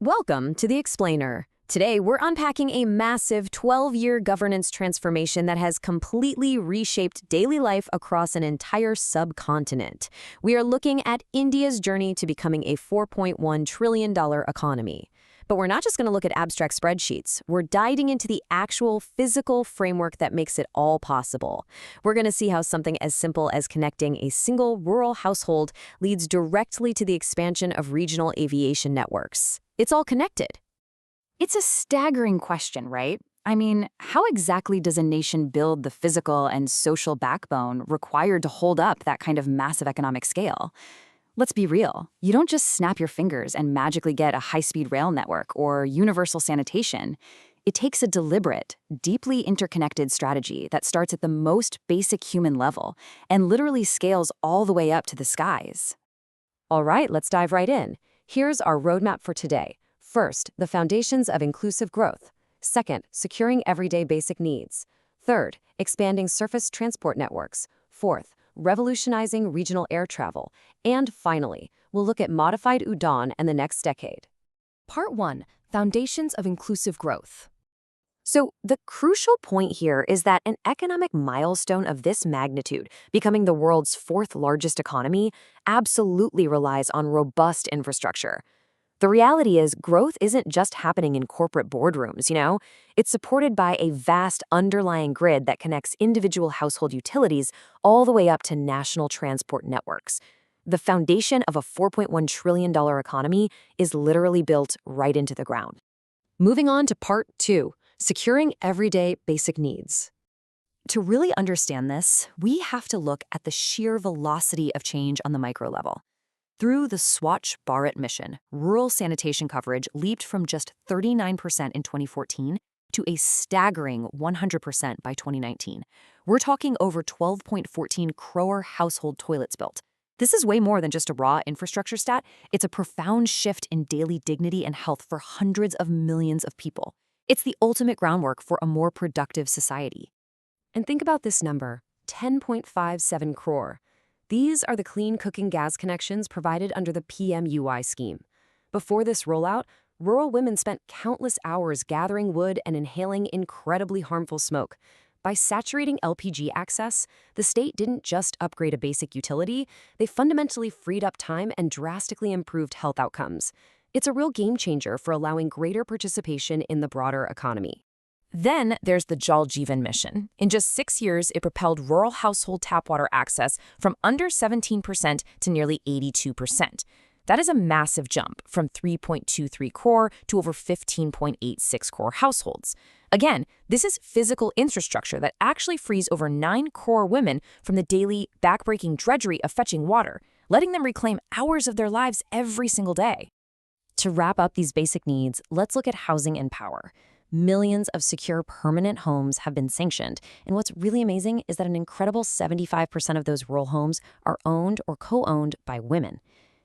Welcome to The Explainer. Today, we're unpacking a massive 12-year governance transformation that has completely reshaped daily life across an entire subcontinent. We are looking at India's journey to becoming a $4.1 trillion economy. But we're not just going to look at abstract spreadsheets. We're diving into the actual physical framework that makes it all possible. We're going to see how something as simple as connecting a single rural household leads directly to the expansion of regional aviation networks. It's all connected. It's a staggering question, right? I mean, how exactly does a nation build the physical and social backbone required to hold up that kind of massive economic scale? Let's be real. You don't just snap your fingers and magically get a high-speed rail network or universal sanitation. It takes a deliberate, deeply interconnected strategy that starts at the most basic human level and literally scales all the way up to the skies. All right, let's dive right in. Here's our roadmap for today. First, the foundations of inclusive growth. Second, securing everyday basic needs. Third, expanding surface transport networks. Fourth, revolutionizing regional air travel. And finally, we'll look at modified UDAN and the next decade. Part 1. Foundations of Inclusive Growth. So the crucial point here is that an economic milestone of this magnitude, becoming the world's fourth largest economy, absolutely relies on robust infrastructure. The reality is growth isn't just happening in corporate boardrooms. It's supported by a vast underlying grid that connects individual household utilities all the way up to national transport networks. The foundation of a $4.1 trillion economy is literally built right into the ground. Moving on to Part 2. Securing everyday basic needs. To really understand this, we have to look at the sheer velocity of change on the micro level. Through the Swachh Bharat mission, rural sanitation coverage leaped from just 39% in 2014 to a staggering 100% by 2019. We're talking over 12.14 crore household toilets built. This is way more than just a raw infrastructure stat. It's a profound shift in daily dignity and health for hundreds of millions of people. It's the ultimate groundwork for a more productive society. And think about this number, 10.57 crore. These are the clean cooking gas connections provided under the PMUI scheme. Before this rollout, rural women spent countless hours gathering wood and inhaling incredibly harmful smoke. By saturating LPG access, the state didn't just upgrade a basic utility, they fundamentally freed up time and drastically improved health outcomes. It's a real game changer for allowing greater participation in the broader economy. Then there's the Jal Jeevan mission. In just 6 years, it propelled rural household tap water access from under 17% to nearly 82%. That is a massive jump from 3.23 crore to over 15.86 crore households. Again, this is physical infrastructure that actually frees over 9 crore women from the daily, backbreaking drudgery of fetching water, letting them reclaim hours of their lives every single day. To wrap up these basic needs, let's look at housing and power. Millions of secure permanent homes have been sanctioned, and what's really amazing is that an incredible 75% of those rural homes are owned or co-owned by women.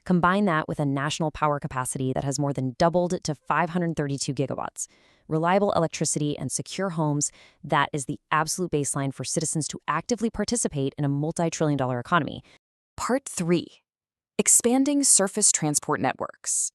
Combine that with a national power capacity that has more than doubled to 532 gigawatts. Reliable electricity and secure homes, that is the absolute baseline for citizens to actively participate in a multi-trillion-dollar economy. Part 3. Expanding surface transport networks.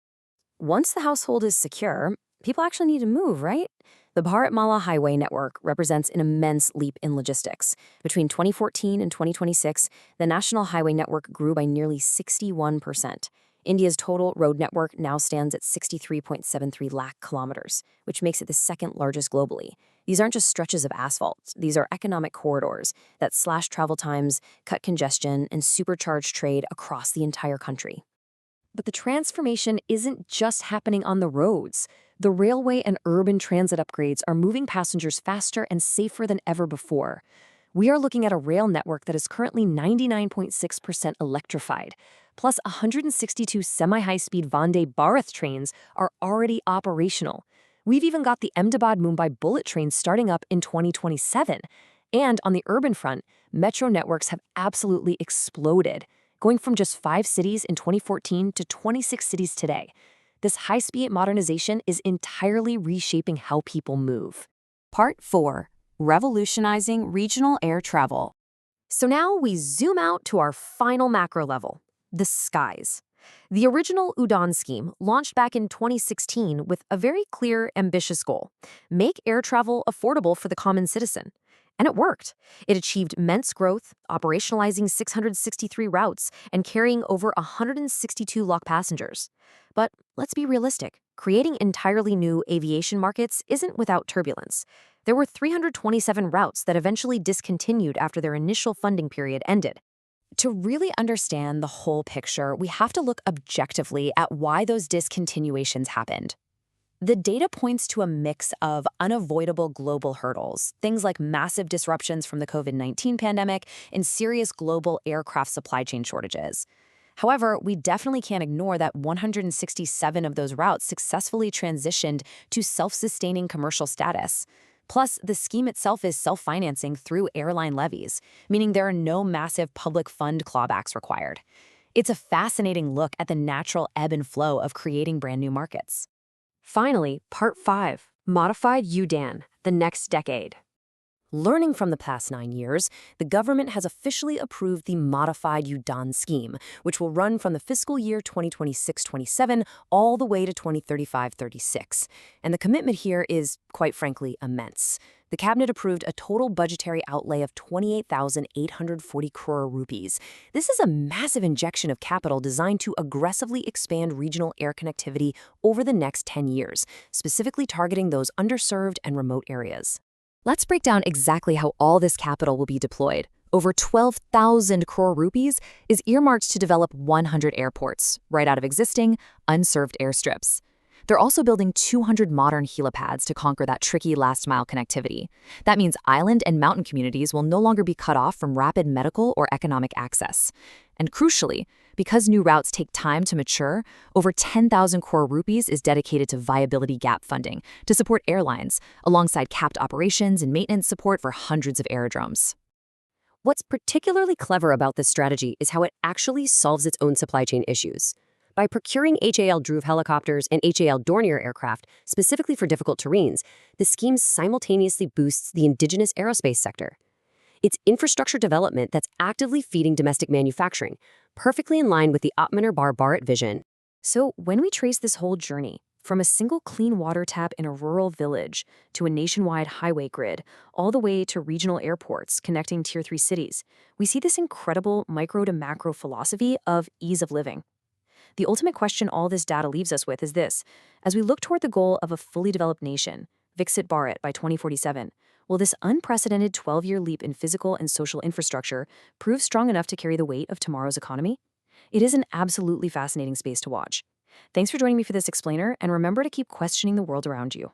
Once the household is secure, people actually need to move, right? The Bharatmala Highway Network represents an immense leap in logistics. Between 2014 and 2026, the national highway network grew by nearly 61%. India's total road network now stands at 63.73 lakh kilometers, which makes it the second largest globally. These aren't just stretches of asphalt. These are economic corridors that slash travel times, cut congestion, and supercharge trade across the entire country. But the transformation isn't just happening on the roads. The railway and urban transit upgrades are moving passengers faster and safer than ever before. We are looking at a rail network that is currently 99.6% electrified, plus 162 semi-high-speed Vande Bharat trains are already operational. We've even got the Ahmedabad-Mumbai bullet train starting up in 2027. And on the urban front, metro networks have absolutely exploded, going from just 5 cities in 2014 to 26 cities today. This high-speed modernization is entirely reshaping how people move. Part 4. Revolutionizing regional air travel. So now we zoom out to our final macro level, the skies. The original UDAN scheme launched back in 2016 with a very clear, ambitious goal: make air travel affordable for the common citizen. And it worked. It achieved immense growth, operationalizing 663 routes and carrying over 162 lakh passengers. But let's be realistic. Creating entirely new aviation markets isn't without turbulence. There were 327 routes that eventually discontinued after their initial funding period ended. To really understand the whole picture, we have to look objectively at why those discontinuations happened. The data points to a mix of unavoidable global hurdles, things like massive disruptions from the COVID-19 pandemic and serious global aircraft supply chain shortages. However, we definitely can't ignore that 167 of those routes successfully transitioned to self-sustaining commercial status. Plus, the scheme itself is self-financing through airline levies, meaning there are no massive public fund clawbacks required. It's a fascinating look at the natural ebb and flow of creating brand new markets. Finally, Part 5, Modified UDAN, the next decade. Learning from the past 9 years, the government has officially approved the Modified UDAN Scheme, which will run from the fiscal year 2026-27 all the way to 2035-36. And the commitment here is, quite frankly, immense. The cabinet approved a total budgetary outlay of 28,840 crore rupees. This is a massive injection of capital designed to aggressively expand regional air connectivity over the next 10 years, specifically targeting those underserved and remote areas. Let's break down exactly how all this capital will be deployed. Over 12,000 crore rupees is earmarked to develop 100 airports, right out of existing, unserved airstrips. They're also building 200 modern helipads to conquer that tricky last-mile connectivity. That means island and mountain communities will no longer be cut off from rapid medical or economic access. And crucially, because new routes take time to mature, over 10,000 crore rupees is dedicated to viability gap funding to support airlines, alongside capped operations and maintenance support for hundreds of aerodromes. What's particularly clever about this strategy is how it actually solves its own supply chain issues. By procuring HAL Dhruv helicopters and HAL Dornier aircraft specifically for difficult terrains, the scheme simultaneously boosts the indigenous aerospace sector. It's infrastructure development that's actively feeding domestic manufacturing, perfectly in line with the Atmanirbhar Bharat vision. So when we trace this whole journey, from a single clean water tap in a rural village to a nationwide highway grid, all the way to regional airports connecting Tier 3 cities, we see this incredible micro to macro philosophy of ease of living. The ultimate question all this data leaves us with is this: as we look toward the goal of a fully developed nation, Viksit Bharat by 2047, will this unprecedented 12-year leap in physical and social infrastructure prove strong enough to carry the weight of tomorrow's economy? It is an absolutely fascinating space to watch. Thanks for joining me for this explainer, and remember to keep questioning the world around you.